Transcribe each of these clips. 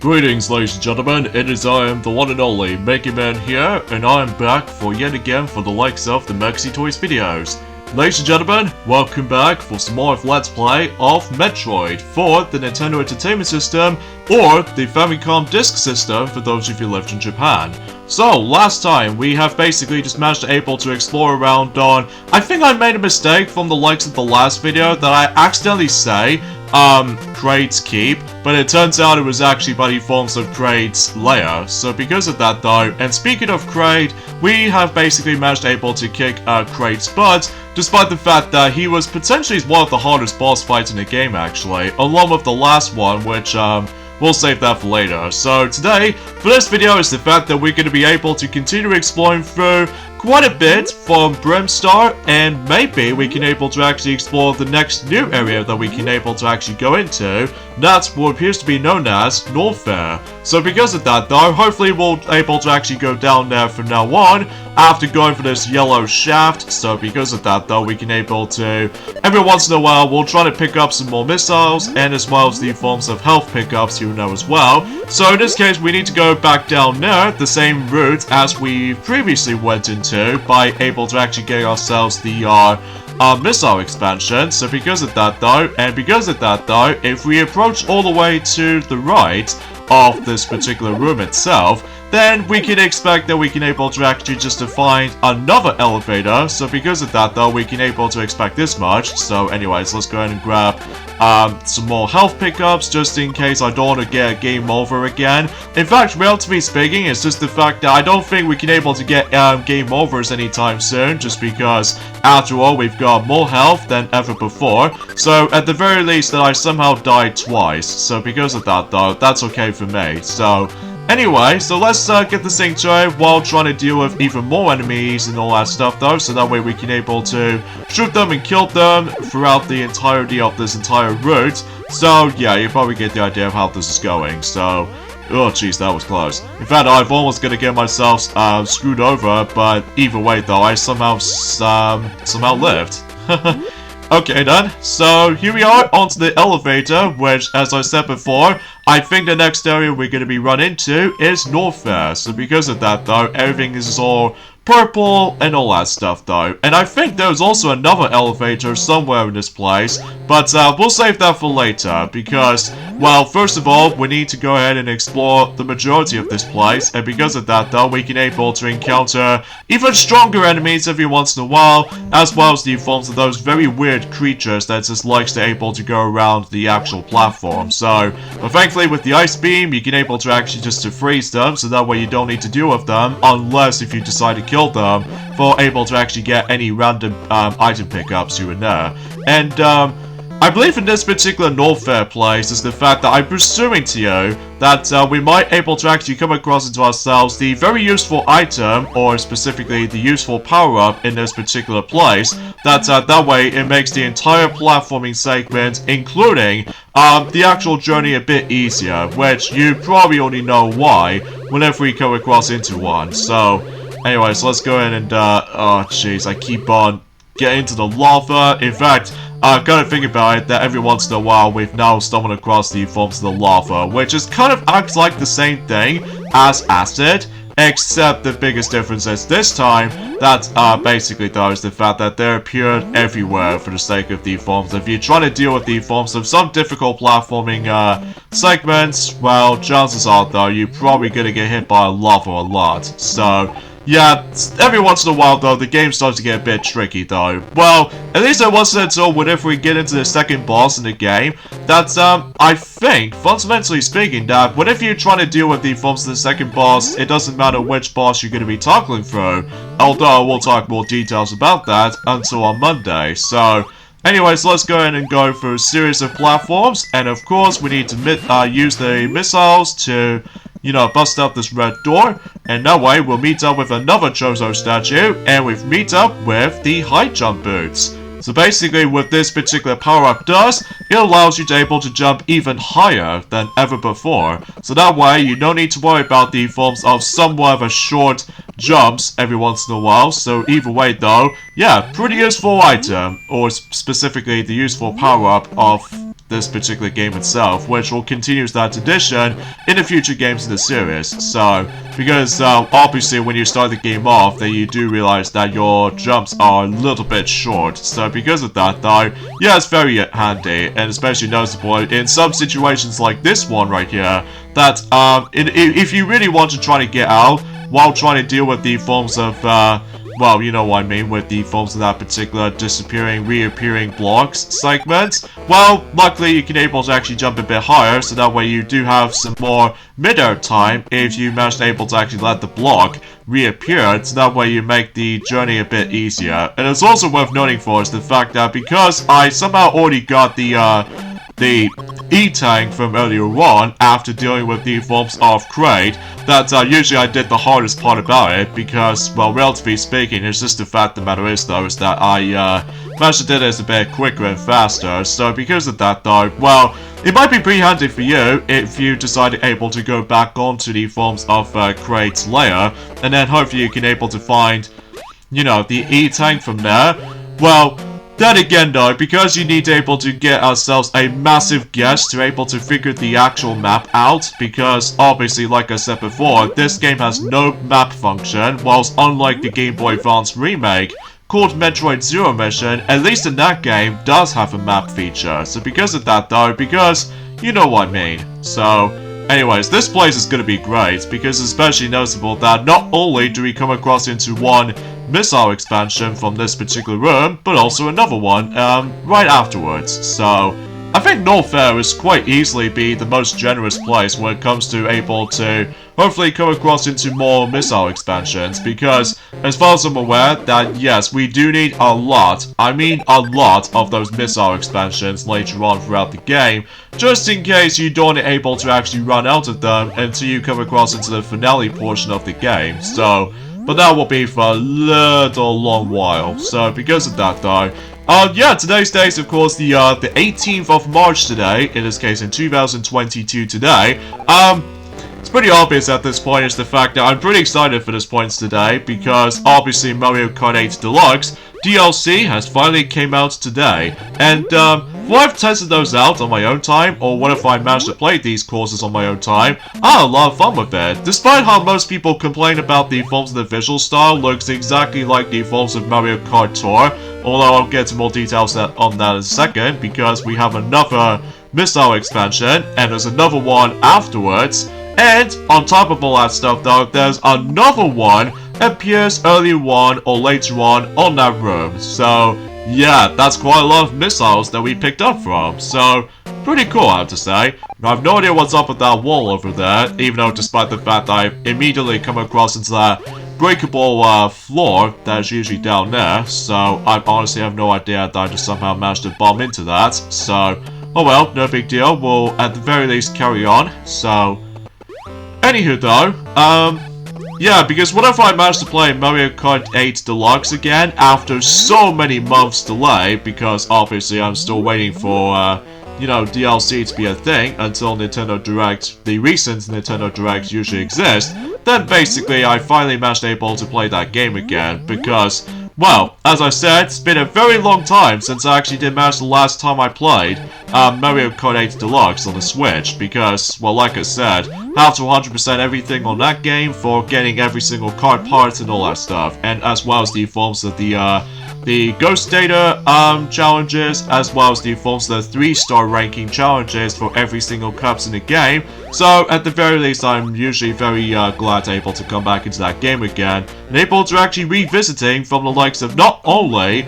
Greetings, ladies and gentlemen, it is I am the one and only Mega Man here, and I am back for yet again for the likes of the Mexi Toys videos. Ladies and gentlemen, welcome back for some more of Let's Play of Metroid for the Nintendo Entertainment System, or the Famicom Disk System for those of you who lived in Japan. So, last time, we have basically just managed to able to explore around on... I think I made a mistake from the likes of the last video that I accidentally say, Kraid's Keep, but it turns out it was actually by the forms of Kraid's Lair. So because of that though, and speaking of Kraid, we have basically managed able to kick Kraid's butt, despite the fact that he was potentially one of the hardest boss fights in the game actually, along with the last one, which we'll save that for later. So today, for this video, is the fact that we're going to be able to continue exploring through quite a bit from Brimstar, and maybe we can able to actually explore the next new area that we can able to actually go into. That's what appears to be known as Norfair. So because of that though, hopefully we'll able to actually go down there from now on, after going for this yellow shaft. So because of that though, we can able to, every once in a while, we'll try to pick up some more missiles, and as well as the forms of health pickups, you know, as well. So in this case, we need to go back down there, the same route as we previously went into, by able to actually get ourselves the missile expansion. So because of that though, if we approach all the way to the right of this particular room itself, then we can expect that we can able to actually just to find another elevator. So because of that though, we can able to expect this much. So anyways, let's go ahead and grab some more health pickups, just in case I don't want to get a game over again. In fact, relatively speaking, it's just the fact that I don't think we can able to get game overs anytime soon, just because after all, we've got more health than ever before. So at the very least, that I somehow died twice. So because of that though, that's okay for me. So anyway, so let's get this thing to it while trying to deal with even more enemies and all that stuff though, so that way we can able to shoot them and kill them throughout the entirety of this entire route. So yeah, you probably get the idea of how this is going. So, oh jeez, that was close. In fact, I've almost gonna get myself screwed over, but either way though, I somehow lived. Okay then, so here we are onto the elevator, which, as I said before, I think the next area we're going to be run into is Norfair. So because of that though, everything is all purple and all that stuff though. And I think there's also another elevator somewhere in this place, but we'll save that for later, because, well, first of all, we need to go ahead and explore the majority of this place, and because of that though, we can able to encounter even stronger enemies every once in a while, as well as the forms of those very weird creatures that just likes to able to go around the actual platform. So, but thankfully with the ice beam, you can able to actually just to freeze them, so that way you don't need to deal with them, unless if you decide to kill them, for able to actually get any random item pickups here and there. And I believe in this particular Norfair place is the fact that I'm presuming to you that we might able to actually come across into ourselves the very useful item, or specifically the useful power-up in this particular place, that way it makes the entire platforming segment, including the actual journey, a bit easier, which you probably already know why whenever we come across into one. So anyways, let's go ahead and oh jeez, I keep on getting into the lava. In fact, I've got to think about it that every once in a while we've now stumbled across the forms of the lava, which is kind of acts like the same thing as acid, except the biggest difference is this time that basically though is the fact that they appear everywhere for the sake of the forms. If you try to deal with the forms of some difficult platforming segments, well, chances are though you're probably gonna get hit by lava a lot. So yeah, every once in a while though, the game starts to get a bit tricky though. Well, at least it wasn't until whenever we get into the second boss in the game that, I think, fundamentally speaking, that whenever you're trying to deal with the forms of the second boss, it doesn't matter which boss you're going to be tackling through, although we'll talk more details about that until on Monday. So, anyways, let's go ahead and go through a series of platforms, and of course we need to use the missiles to, you know, bust out this red door, and that way we'll meet up with another Chozo statue, and we'll meet up with the high jump boots. So basically what this particular power-up does, it allows you to able to jump even higher than ever before. So that way you don't need to worry about the forms of somewhat of a short jumps every once in a while. So either way though, yeah, pretty useful item, or specifically the useful power-up of this particular game itself, which will continue that tradition in the future games in the series. So, because obviously when you start the game off, then you do realize that your jumps are a little bit short. So because of that though, yeah, it's very handy, and especially noticeable in some situations like this one right here, that if you really want to try to get out while trying to deal with the forms of well, you know what I mean, with the forms of that particular disappearing, reappearing blocks segments. Well, luckily you can able to actually jump a bit higher, so that way you do have some more mid-air time if you manage to able to actually let the block reappear, so that way you make the journey a bit easier. And it's also worth noting for us the fact that because I somehow already got the E-Tank from earlier on, after dealing with the forms of Crate, that usually I did the hardest part about it, because, well, relatively speaking, it's just the fact of the matter is, though, is that I managed to do this a bit quicker and faster. So because of that, though, well, it might be pretty handy for you if you decide able to go back onto the forms of Crate's layer, and then hopefully you can able to find, you know, the E-Tank from there. Well, then again though, because you need to able to get ourselves a massive guess to able to figure the actual map out, because obviously, like I said before, this game has no map function, whilst unlike the Game Boy Advance remake called Metroid Zero Mission, at least in that game does have a map feature. So because of that though, because you know what I mean. So anyways, this place is going to be great, because it's especially noticeable that not only do we come across into one missile expansion from this particular room, but also another one right afterwards. So I think Norfair is quite easily be the most generous place when it comes to able to hopefully come across into more missile expansions, because as far as I'm aware, that yes, we do need a lot, I mean a lot of those missile expansions later on throughout the game, just in case you don't able to actually run out of them until you come across into the finale portion of the game. So, but that will be for a little long while. So because of that though, yeah, today's date is of course the 18th of March today, in this case in 2022 today. It's pretty obvious at this point is the fact that I'm pretty excited for this point today, because obviously Mario Kart 8 Deluxe DLC has finally came out today, and what I've tested those out on my own time, or what if I managed to play these courses on my own time, I had a lot of fun with it. Despite how most people complain about the forms of the visual style looks exactly like the forms of Mario Kart Tour, although I'll get to more details on that in a second, because we have another missile expansion, and there's another one afterwards. And on top of all that stuff though, there's another one appears earlier on or later on that room. So yeah, that's quite a lot of missiles that we picked up from. So pretty cool, I have to say. I have no idea what's up with that wall over there, even though despite the fact that I immediately come across into that breakable floor that is usually down there. So I honestly have no idea that I just somehow managed to bomb into that. So, oh well, no big deal. We'll at the very least carry on. So anywho though, yeah, because what if I managed to play Mario Kart 8 Deluxe again after so many months delay, because obviously I'm still waiting for, you know, DLC to be a thing until Nintendo Direct, the recent Nintendo Direct usually exist, then basically I finally managed to able to play that game again, because, well, as I said, it's been a very long time since I actually did manage the last time I played Mario Kart 8 Deluxe on the Switch, because, well, like I said, I have to 100% everything on that game for getting every single card parts and all that stuff, and as well as the forms of the Ghost Data challenges, as well as the forms of the 3-star ranking challenges for every single cups in the game. So at the very least, I'm usually very glad to able to come back into that game again, and able to actually revisiting from the likes of not only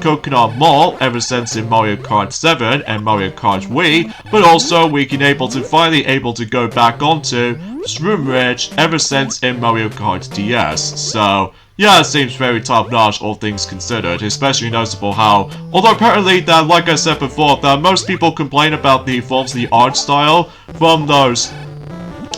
Coconut Mall ever since in Mario Kart 7 and Mario Kart Wii, but also we can able to finally able to go back onto Shroom Ridge ever since in Mario Kart DS. So yeah, it seems very top-notch, all things considered, especially noticeable how, although apparently that, like I said before, that most people complain about the forms of the art style from those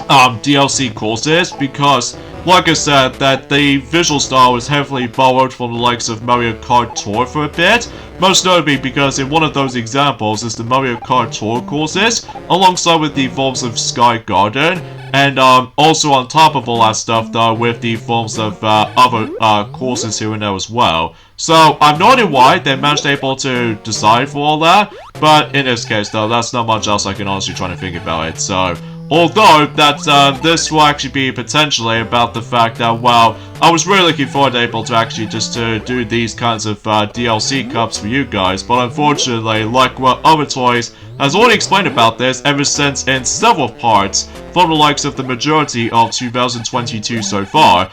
DLC courses, because like I said, that the visual style was heavily borrowed from the likes of Mario Kart Tour for a bit, most notably because in one of those examples is the Mario Kart Tour courses, alongside with the forms of Sky Garden, And also on top of all that stuff though, with the forms of other courses here and there as well. So I've no idea why they managed able to decide for all that, but in this case though, that's not much else I can honestly try to think about it. So although that this will actually be potentially about the fact that, well, I was really looking forward to able to actually just to do these kinds of DLC cups for you guys, but unfortunately, like what other toys has already explained about this ever since in several parts from the likes of the majority of 2022 so far,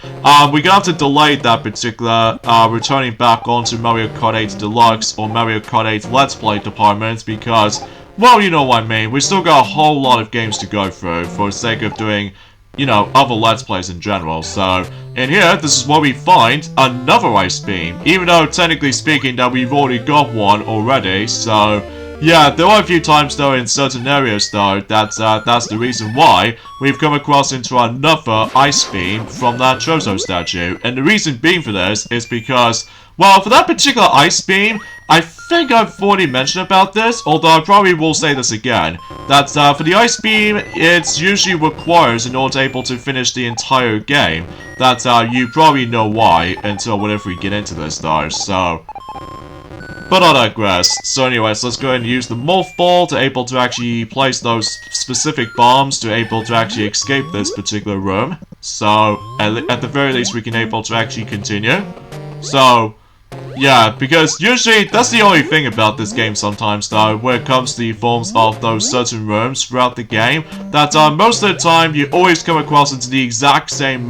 we're gonna have to delay that particular returning back onto Mario Kart 8 Deluxe or Mario Kart 8 Let's Play department because, well, you know what I mean, we still got a whole lot of games to go through for the sake of doing, you know, other Let's Plays in general. So, in here, this is where we find another Ice Beam, even though technically speaking that we've already got one already, so yeah, there are a few times though in certain areas though that's the reason why we've come across into another Ice Beam from that Chozo statue. And the reason being for this is because, well, for that particular Ice Beam, I think I've already mentioned about this, although I probably will say this again, that for the Ice Beam, it usually requires, in order to able to finish the entire game, that you probably know why until whenever we get into this though, so but I digress. So anyways, let's go ahead and use the Mothball to able to actually place those specific bombs to able to actually escape this particular room. So, at the very least, we can able to actually continue. So, yeah, because usually that's the only thing about this game sometimes though, when it comes to the forms of those certain rooms throughout the game, that most of the time you always come across into the exact same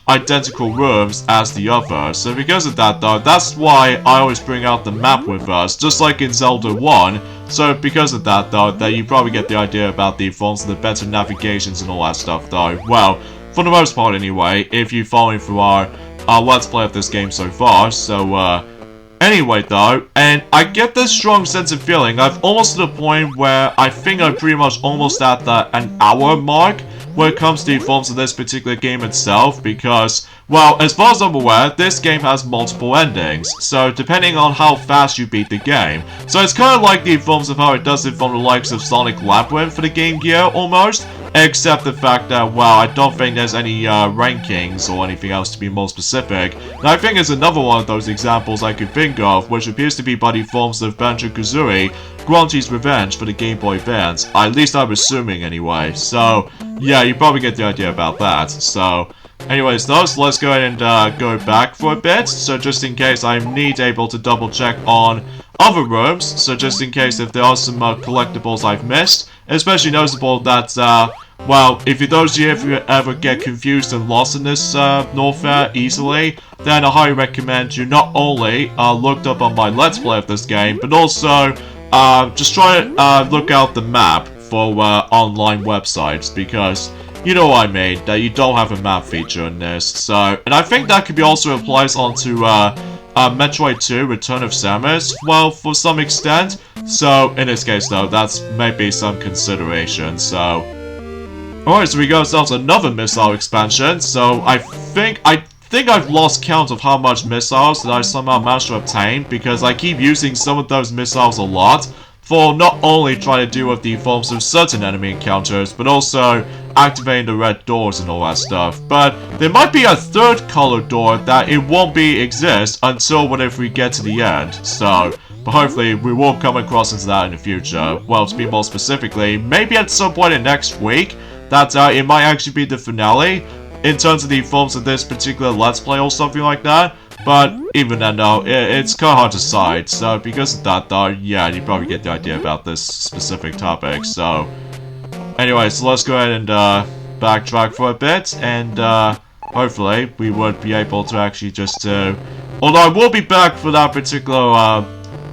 identical rooms as the other. So because of that though, that's why I always bring out the map with us, just like in Zelda 1. So because of that though, that you probably get the idea about the forms of the better navigations and all that stuff though. Well, for the most part anyway, if you're following through our Let's Play of this game so far. So anyway though, and I get this strong sense of feeling, I've almost to the point where I think I'm pretty much almost at the an hour mark when it comes to the forms of this particular game itself, because, well, as far as I'm aware, this game has multiple endings, so depending on how fast you beat the game. So it's kind of like the forms of how it does it from the likes of Sonic Labyrinth for the Game Gear, almost, except the fact that, well, I don't think there's any rankings or anything else to be more specific. And I think it's another one of those examples I could think of, which appears to be by the forms of Banjo-Kazooie, Grunty's Revenge for the Game Boy Advance. At least I'm assuming anyway. So, yeah, you probably get the idea about that. So, anyways, though, so let's go ahead and go back for a bit. So just in case I need able to double check on other rooms. So just in case if there are some collectibles I've missed. Especially noticeable that, well, if you ever get confused and lost in this Norfair easily, then I highly recommend you not only look up on my Let's Play of this game, but also just try to look out the map for online websites, because you know what I mean, that you don't have a map feature in this. So, and I think that could be also applies onto Metroid 2 Return of Samus, well, for some extent. So, in this case though, that's maybe some consideration, so alright, so we got ourselves another missile expansion. So I think I've lost count of how much missiles that I somehow managed to obtain, because I keep using some of those missiles a lot for not only trying to deal with the forms of certain enemy encounters, but also activating the red doors and all that stuff. But there might be a third color door that it won't exist until whenever we get to the end. So, but hopefully we will come across into that in the future. Well, to be more specifically, maybe at some point in next week, that it might actually be the finale in terms of the forms of this particular Let's Play or something like that. But even then though, it's kind of hard to decide. So because of that though, yeah, you probably get the idea about this specific topic. So anyway, so let's go ahead and backtrack for a bit, and hopefully we would be able to actually just although I will be back for that particular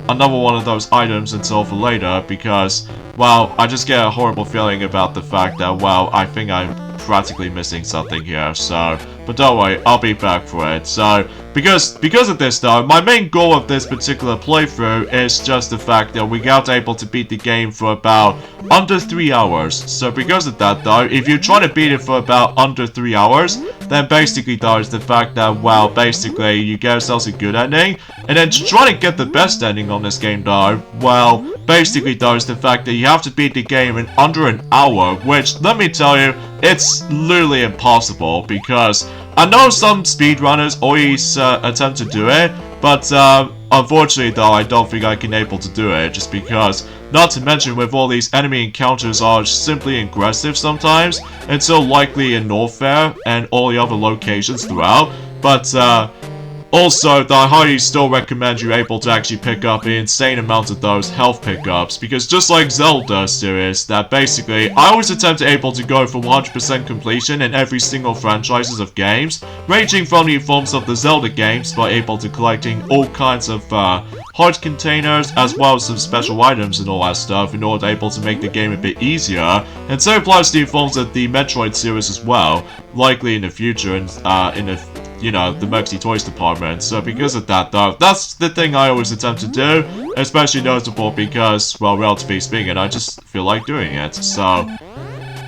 another one of those items until for later, because, well, I just get a horrible feeling about the fact that, well, I think I'm practically missing something here. So, but don't worry, I'll be back for it. So, because of this though, my main goal of this particular playthrough is just the fact that we got able to beat the game for about under 3 hours. So because of that though, if you try to beat it for about under 3 hours, then basically though is the fact that, well, basically you get yourselves a good ending, and then to try to get the best ending on this game though, well, basically though is the fact that you have to beat the game in under an hour, which, let me tell you, it's literally impossible because I know some speedrunners always attempt to do it, but unfortunately though I don't think I can able to do it just because, not to mention with all these enemy encounters are simply aggressive sometimes, and so likely in Norfair and all the other locations throughout, but also, I highly still recommend you able to actually pick up an insane amount of those health pickups, because just like Zelda series, that basically, I always attempt to able to go for 100% completion in every single franchises of games, ranging from the forms of the Zelda games by able to collecting all kinds of heart containers, as well as some special items and all that stuff in order to able to make the game a bit easier, and so applies to the forms of the Metroid series as well, likely in the future and in the the Mercy Toys department. So because of that though, that's the thing I always attempt to do, especially notable because, well, relatively speaking, I just feel like doing it. So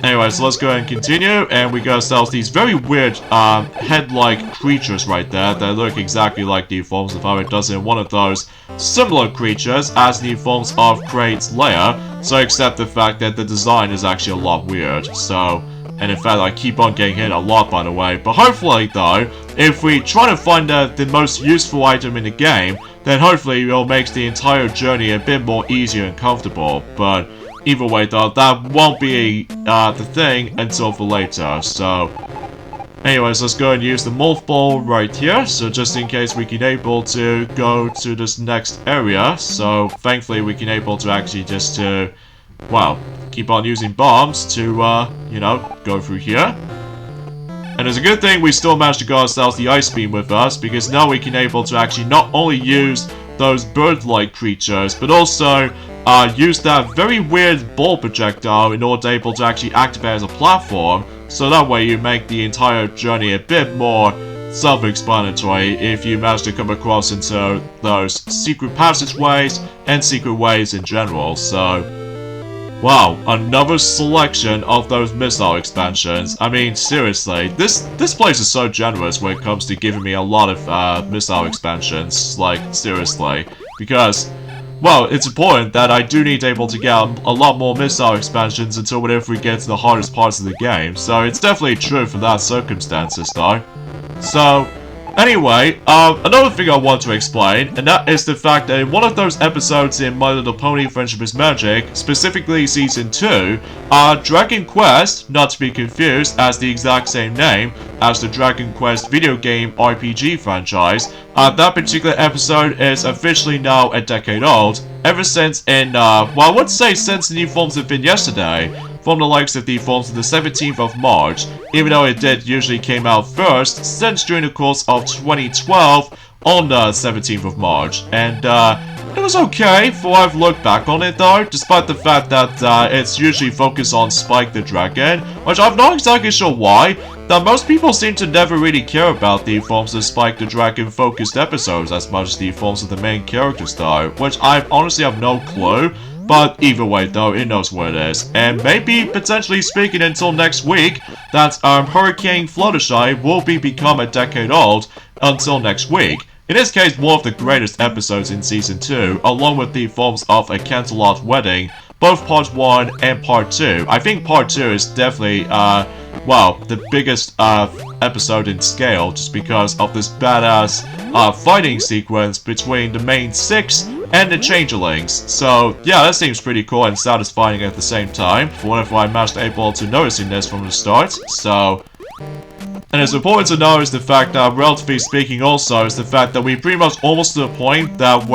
anyways, let's go ahead and continue, and we got ourselves these very weird head-like creatures right there that look exactly like the forms of how it does in one of those similar creatures as the forms of Kraid's lair, so except the fact that the design is actually a lot weird. So, and in fact, I keep on getting hit a lot, by the way. But hopefully, though, if we try to find the most useful item in the game, then hopefully it'll make the entire journey a bit more easier and comfortable. But either way, though, that won't be the thing until for later. So, anyways, let's go and use the Mothball right here. So just in case we can able to go to this next area. So thankfully we can able to actually just well, keep on using bombs to, go through here. And it's a good thing we still managed to get ourselves the Ice Beam with us, because now we can able to actually not only use those bird-like creatures, but also use that very weird ball projectile in order to able to actually activate as a platform, so that way you make the entire journey a bit more self-explanatory if you manage to come across into those secret passageways and secret ways in general. So wow, another selection of those missile expansions. I mean, seriously, this place is so generous when it comes to giving me a lot of missile expansions. Like, seriously. Because, well, it's important that I do need to able to get a lot more missile expansions until whenever we get to the hardest parts of the game. So it's definitely true for that circumstances, though. So anyway, another thing I want to explain, and that is the fact that in one of those episodes in My Little Pony Friendship is Magic, specifically Season 2, Dragon Quest, not to be confused as the exact same name as the Dragon Quest video game RPG franchise, that particular episode is officially now a decade old, ever since well, I would say since the new forms have been yesterday, from the likes of the forms of the 17th of March, even though it did usually came out first, since during the course of 2012 on the 17th of March. And it was okay for what I've looked back on it though, despite the fact that it's usually focused on Spike the Dragon, which I'm not exactly sure why, that most people seem to never really care about the forms of Spike the Dragon focused episodes as much as the forms of the main characters though, which I honestly have no clue. But either way though, it knows what it is. And maybe, potentially speaking until next week, that Hurricane Fluttershy will become a decade old until next week. In this case, one of the greatest episodes in Season 2, along with the forms of A Canterlot Wedding, both Part 1 and Part 2. I think Part 2 is definitely, well, the biggest episode in scale, just because of this badass fighting sequence between the main 6 and the Changelings. So yeah, that seems pretty cool and satisfying at the same time, for whenever I managed able to noticing this from the start. So, and it's important to know is the fact that, relatively speaking also, is the fact that we pretty much almost to the point that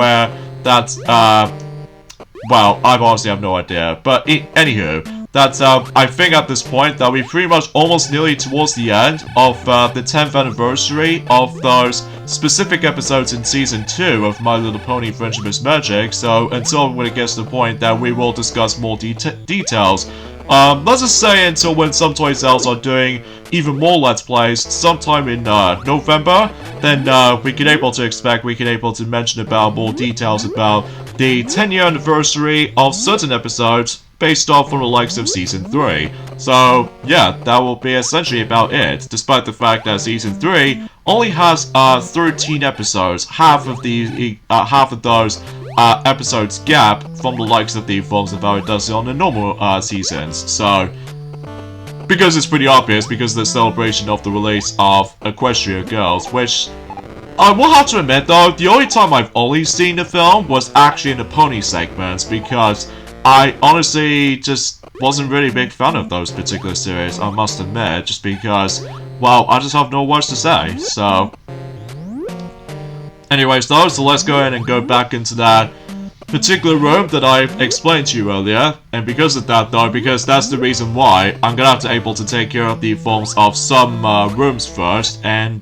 well, I honestly have no idea, but anywho, that I think at this point that we pretty much almost nearly towards the end of the 10th anniversary of those specific episodes in Season 2 of My Little Pony Friendship is Magic, so until when it gets to the point that we will discuss more details. Let's just say until when some Toy Sales are doing even more Let's Plays sometime in November, then we can able to mention about more details about the 10-year anniversary of certain episodes based off from the likes of Season 3. So, yeah, that will be essentially about it, despite the fact that Season 3 only has 13 episodes, half of those episodes gap from the likes of the forms of how it does on the normal seasons. So, because it's pretty obvious, because of the celebration of the release of Equestria Girls, which I will have to admit though, the only time I've only seen the film was actually in the pony segments, because I honestly just wasn't really a big fan of those particular series, I must admit, just because, well, I just have no words to say, so... Anyways though, so let's go ahead and go back into that particular room that I explained to you earlier, and because of that though, because that's the reason why, I'm gonna have to able to take care of the forms of some rooms first, and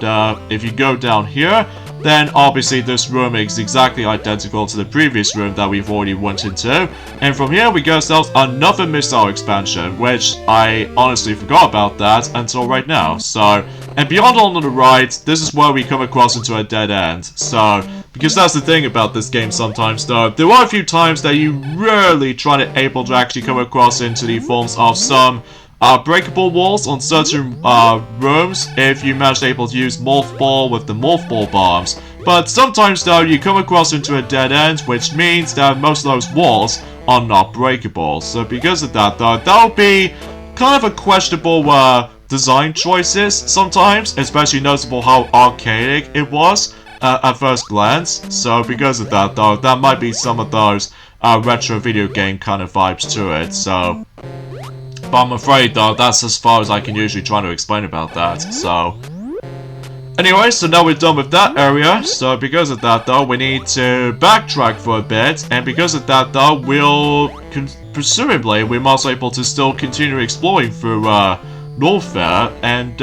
if you go down here, then obviously this room is exactly identical to the previous room that we've already went into, and from here we get ourselves another missile expansion, which I honestly forgot about that until right now. So, and beyond on the right, this is where we come across into a dead end. So, because that's the thing about this game sometimes though, there are a few times that you rarely try to able to actually come across into the forms of some breakable walls on certain rooms if you manage to able to use Mothball with the Mothball bombs. But sometimes though, you come across into a dead end, which means that most of those walls are not breakable. So because of that though, that would be kind of a questionable design choices sometimes, especially noticeable how archaic it was at first glance. So because of that though, that might be some of those retro video game kind of vibes to it. So, but I'm afraid though, that's as far as I can usually try to explain about that. So, anyway, so now we're done with that area. So because of that though, we need to backtrack for a bit, and because of that though, we'll presumably we must be able to still continue exploring through Norfair, and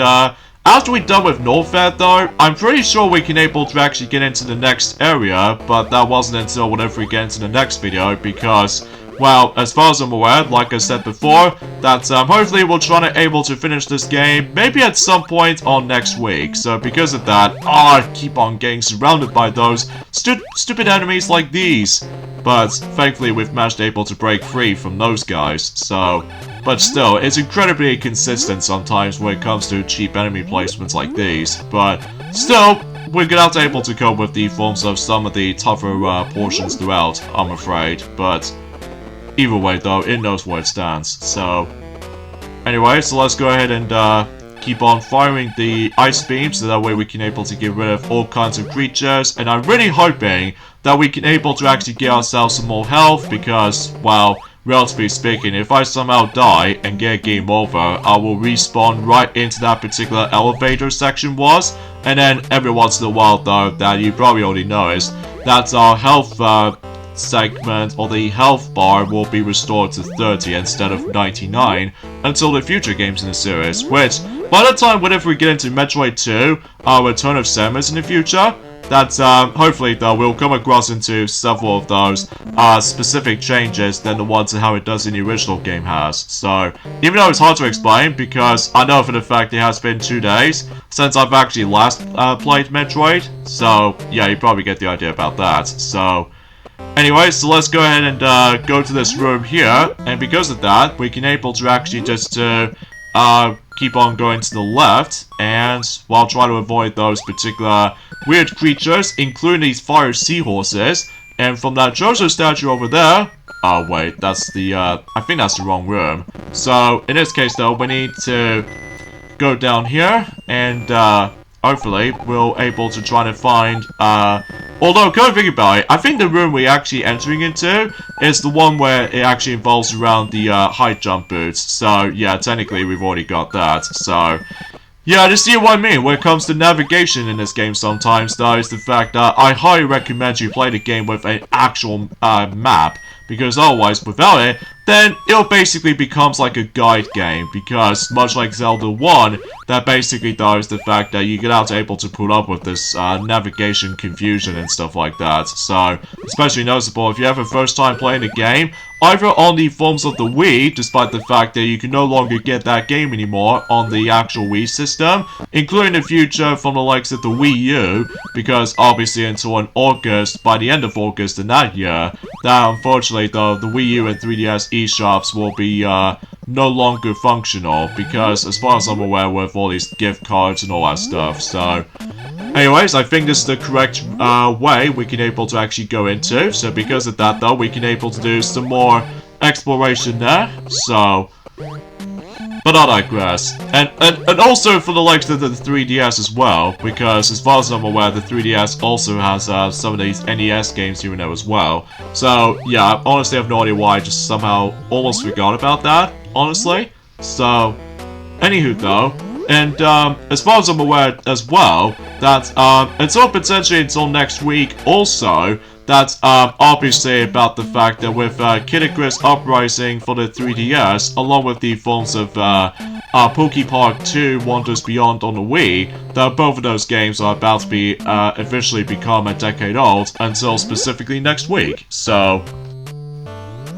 after we're done with Norfair though, I'm pretty sure we can able to actually get into the next area, but that wasn't until whenever we get into the next video, because, well, as far as I'm aware, like I said before, that hopefully we'll try to able to finish this game maybe at some point on next week. So because of that, I keep on getting surrounded by those stupid enemies like these. But thankfully we've managed able to break free from those guys, so... But still, it's incredibly inconsistent sometimes when it comes to cheap enemy placements like these. But still, we're gonna have to able to cope with the forms of some of the tougher portions throughout, I'm afraid. But either way though, it knows where it stands. So, anyway, so let's go ahead and keep on firing the ice beams, so that way we can able to get rid of all kinds of creatures. And I'm really hoping that we can able to actually get ourselves some more health, because, well, relatively speaking, if I somehow die and get game over, I will respawn right into that particular elevator section was. And then every once in a while though, that you probably already noticed, that's our health segment, or the health bar, will be restored to 30 instead of 99 until the future games in the series, which by the time whenever we get into Metroid 2, our Return of Samus in the future, that hopefully though we'll come across into several of those specific changes than the ones and how it does in the original game has. So even though it's hard to explain, because I know for the fact it has been 2 days since I've actually last played Metroid, so yeah, you probably get the idea about that. So anyway, so let's go ahead and go to this room here, and because of that, we can able to actually just keep on going to the left, and while trying to avoid those particular weird creatures, including these fire seahorses. And from that Jojo statue over there, oh wait, that's the I think that's the wrong room. So in this case though, we need to go down here, and hopefully we'll able to try to find although, come and think about it, I think the room we're actually entering into is the one where it actually involves around the high jump boots. So yeah, technically we've already got that. So yeah, to see what I mean when it comes to navigation in this game sometimes though, is the fact that I highly recommend you play the game with an actual map, because otherwise without it, then it basically becomes like a guide game, because much like Zelda 1, that basically does the fact that you get out able to put up with this navigation confusion and stuff like that. So, especially noticeable if you have a first time playing the game, either on the forms of the Wii, despite the fact that you can no longer get that game anymore on the actual Wii system, including the future from the likes of the Wii U, because obviously until in August, by the end of August in that year, that unfortunately though, the Wii U and 3DS eShops will be no longer functional, because as far as I'm aware with all these gift cards and all that stuff. So anyways, I think this is the correct way we can able to actually go into. So because of that though, we can able to do some more exploration there. So But I digress. And also for the likes of the 3DS as well, because as far as I'm aware, the 3DS also has some of these NES games here and there as well. So, yeah, I honestly have no idea why I just somehow almost forgot about that, honestly. So, anywho though, and as far as I'm aware as well, that until potentially until next week also, that's obviously about the fact that with Kid Icarus Uprising for the 3DS, along with the forms of Pokepark 2 Wonders Beyond on the Wii, that both of those games are about to be officially become a decade old until specifically next week. So,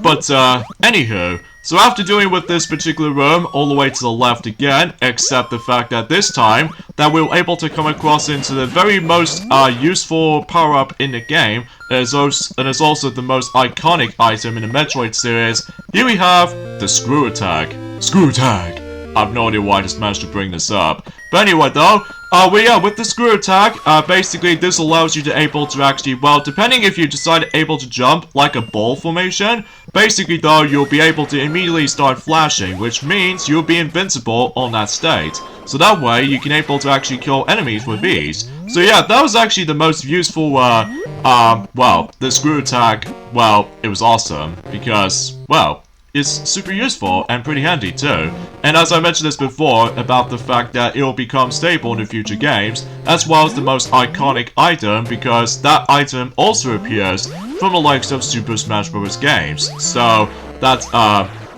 but anywho. So after dealing with this particular room all the way to the left again, except the fact that this time that we were able to come across into the very most useful power-up in the game, and is also the most iconic item in the Metroid series, here we have the Screw Attack. Screw Attack! I have no idea why I just managed to bring this up. But anyway though, with the Screw Attack, basically this allows you to able to actually, well, depending if you decide able to jump like a ball formation, basically though, you'll be able to immediately start flashing, which means you'll be invincible on that state. So that way, you can able to actually kill enemies with ease. So yeah, that was actually the most useful, well, the Screw Attack, well, it was awesome, because, well, is super useful and pretty handy too. And as I mentioned this before about the fact that it will become stable in the future games, as well as the most iconic item because that item also appears from the likes of Super Smash Bros. Games. So that's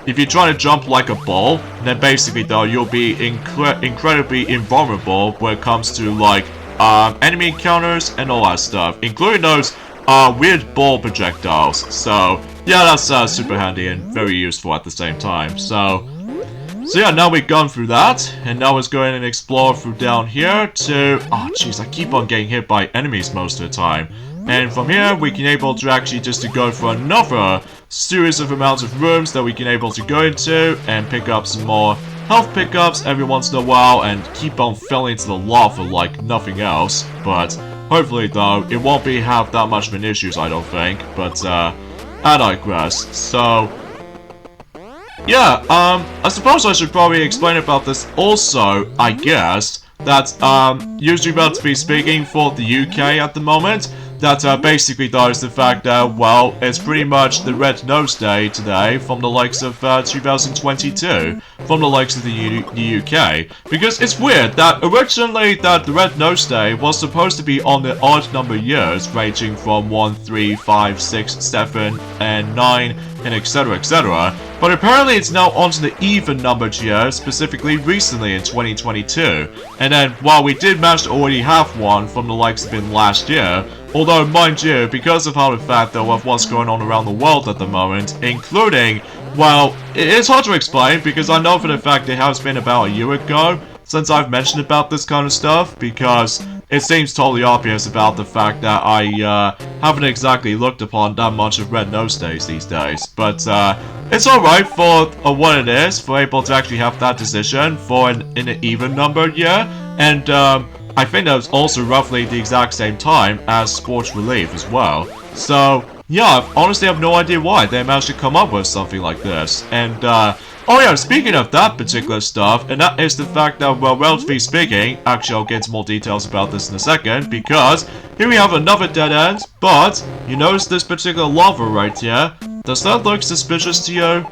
if you're trying to jump like a ball, then basically though you'll be incredibly invulnerable when it comes to like enemy encounters and all that stuff, including those weird ball projectiles. So yeah, that's super handy and very useful at the same time. So yeah, now we've gone through that, and now let's go in and explore through down here to... Oh jeez, I keep on getting hit by enemies most of the time. And from here, we can able to actually just to go for another series of amounts of rooms that we can able to go into and pick up some more health pickups every once in a while and keep on falling into the lava like nothing else. But hopefully though, it won't be have that much of an issue, I don't think. But I digress. So yeah, I suppose I should probably explain about this also, I guess, that usually about to be speaking for the UK at the moment. That basically though is the fact that, well, it's pretty much the Red Nose Day today from the likes of 2022, from the likes of the UK. Because it's weird that originally that the Red Nose Day was supposed to be on the odd number years, ranging from 1, 3, 5, 6, 7, and 9, and etc, etc. But apparently it's now onto the even numbered year, specifically recently in 2022. And then, while we did manage to already have one from the likes of in last year, although, mind you, because of how the fact though of what's going on around the world at the moment, including, well, it's hard to explain because I know for the fact it has been about a year ago since I've mentioned about this kind of stuff, because it seems totally obvious about the fact that I haven't exactly looked upon that much of Red Nose Days these days. But it's alright for what it is, for able to actually have that decision for in an even numbered year, and I think that was also roughly the exact same time as Sports Relief as well. So yeah, I honestly have no idea why they managed to come up with something like this. And oh yeah, speaking of that particular stuff, and that is the fact that, well, relatively speaking, actually I'll get into more details about this in a second, because here we have another dead end, but you notice this particular lava right here? Does that look suspicious to you?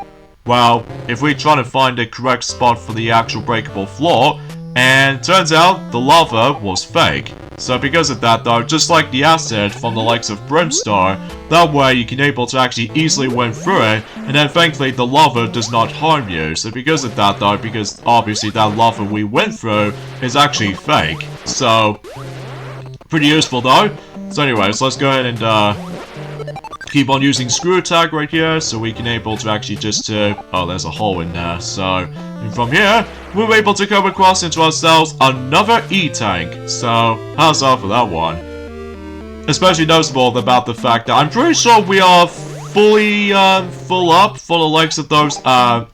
Well, if we try to find the correct spot for the actual breakable floor, and turns out the lava was fake. So because of that though, just like the acid from the likes of Brimstar, that way you can able to actually easily win through it, and then thankfully the lava does not harm you. So because of that though, because obviously that lava we went through is actually fake. So, pretty useful though. So anyways, let's go ahead and keep on using Screw Attack right here, so we can able to actually just oh, there's a hole in there. So, and from here, we were able to come across into ourselves another E-Tank. So, how's that for that one? Especially noticeable about the fact that I'm pretty sure we are fully full up for the likes of those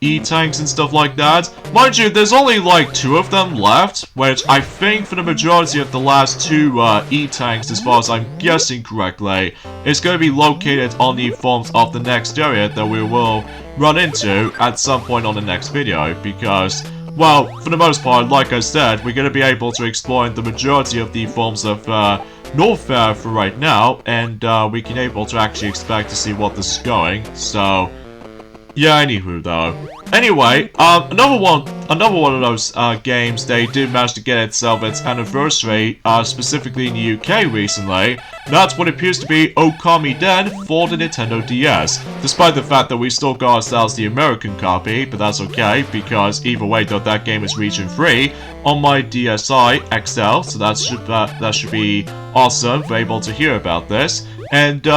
E-Tanks and stuff like that. Mind you, there's only like 2 of them left, which I think for the majority of the last 2 E-Tanks, as far as I'm guessing correctly, is going to be located on the forms of the next area that we will run into at some point on the next video, because well, for the most part, like I said, we're going to be able to explore the majority of the forms of Norfair for right now, and we can able to actually expect to see what this is going, so... Yeah, anywho though. Anyway, another one of those games they did manage to get itself its anniversary, specifically in the UK recently. That's what appears to be Okami Den for the Nintendo DS. Despite the fact that we still got ourselves the American copy, but that's okay, because either way though, that game is region free on my DSi XL, so that should be awesome for able to hear about this. And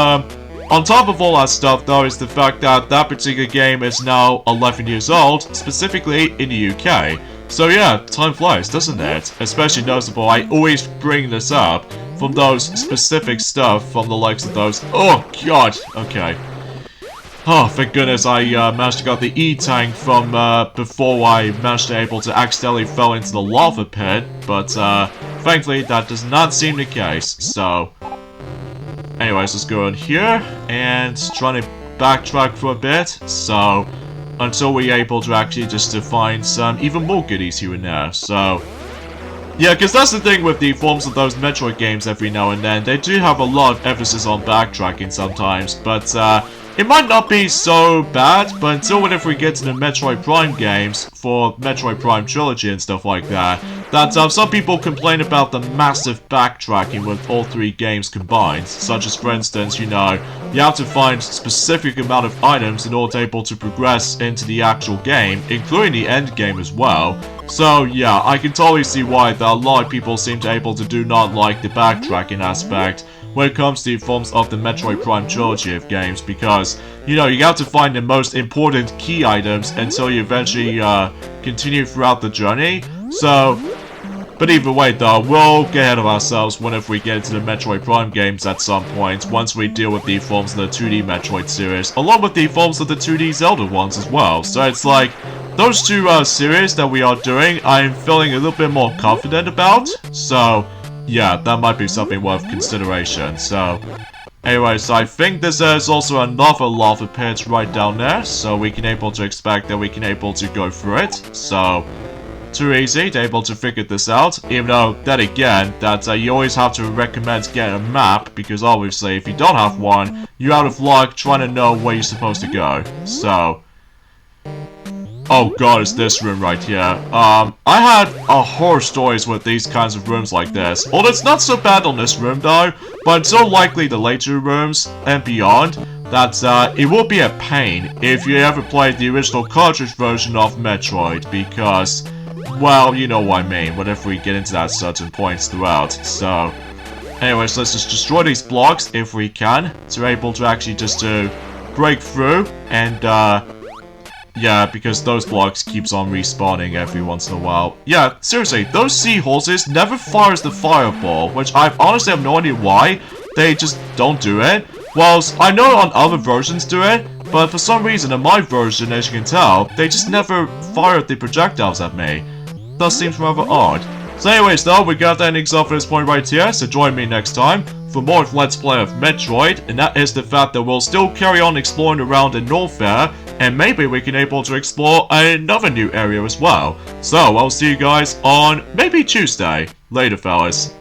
on top of all that stuff though is the fact that that particular game is now 11 years old, specifically in the UK. So yeah, time flies, doesn't it? Especially noticeable, I always bring this up from those specific stuff from the likes of those... Oh god, okay. Oh, thank goodness I managed to get the E-Tank from before I managed to able to accidentally fell into the lava pit, but thankfully that does not seem the case, so... Anyways, let's go in here, and trying to backtrack for a bit, so until we're able to actually just to find some even more goodies here and there, so... Yeah, because that's the thing with the forms of those Metroid games every now and then, they do have a lot of emphasis on backtracking sometimes, but it might not be so bad, but until whenever we get to the Metroid Prime games, for Metroid Prime Trilogy and stuff like that, that some people complain about the massive backtracking with all three games combined, such as for instance, you know, you have to find specific amount of items in order to able to progress into the actual game, including the end game as well. So yeah, I can totally see why that a lot of people seem to able to do not like the backtracking aspect when it comes to the forms of the Metroid Prime trilogy of games, because, you know, you have to find the most important key items until you eventually continue throughout the journey. So, but either way though, we'll get ahead of ourselves whenever we get into the Metroid Prime games at some point, once we deal with the forms of the 2D Metroid series, along with the forms of the 2D Zelda ones as well. So it's like, those two series that we are doing, I'm feeling a little bit more confident about, so yeah, that might be something worth consideration. So anyways, I think this is also another lava pit right down there, so we can able to expect that we can able to go through it. So too easy to able to figure this out, even though then again that you always have to recommend getting a map, because obviously if you don't have one, you're out of luck trying to know where you're supposed to go. So oh god, it's this room right here. I had horror stories with these kinds of rooms like this. Although it's not so bad on this room though, but it's so likely the later rooms and beyond that it will be a pain if you ever played the original cartridge version of Metroid, because, well, you know what I mean, whenever we get into that certain points throughout. So anyways, let's just destroy these blocks if we can, to be able to actually just to break through, and yeah, because those blocks keeps on respawning every once in a while. Yeah, seriously, those seahorses never fires the fireball, which I honestly have no idea why. They just don't do it. Whilst I know on other versions do it, but for some reason in my version, as you can tell, they just never fired the projectiles at me. That seems rather odd. So anyways though, we got the endings off at this point right here, so join me next time for more of Let's Play of Metroid, and that is the fact that we'll still carry on exploring around in Norfair, and maybe we can able to explore another new area as well. So I'll see you guys on maybe Tuesday. Later fellas.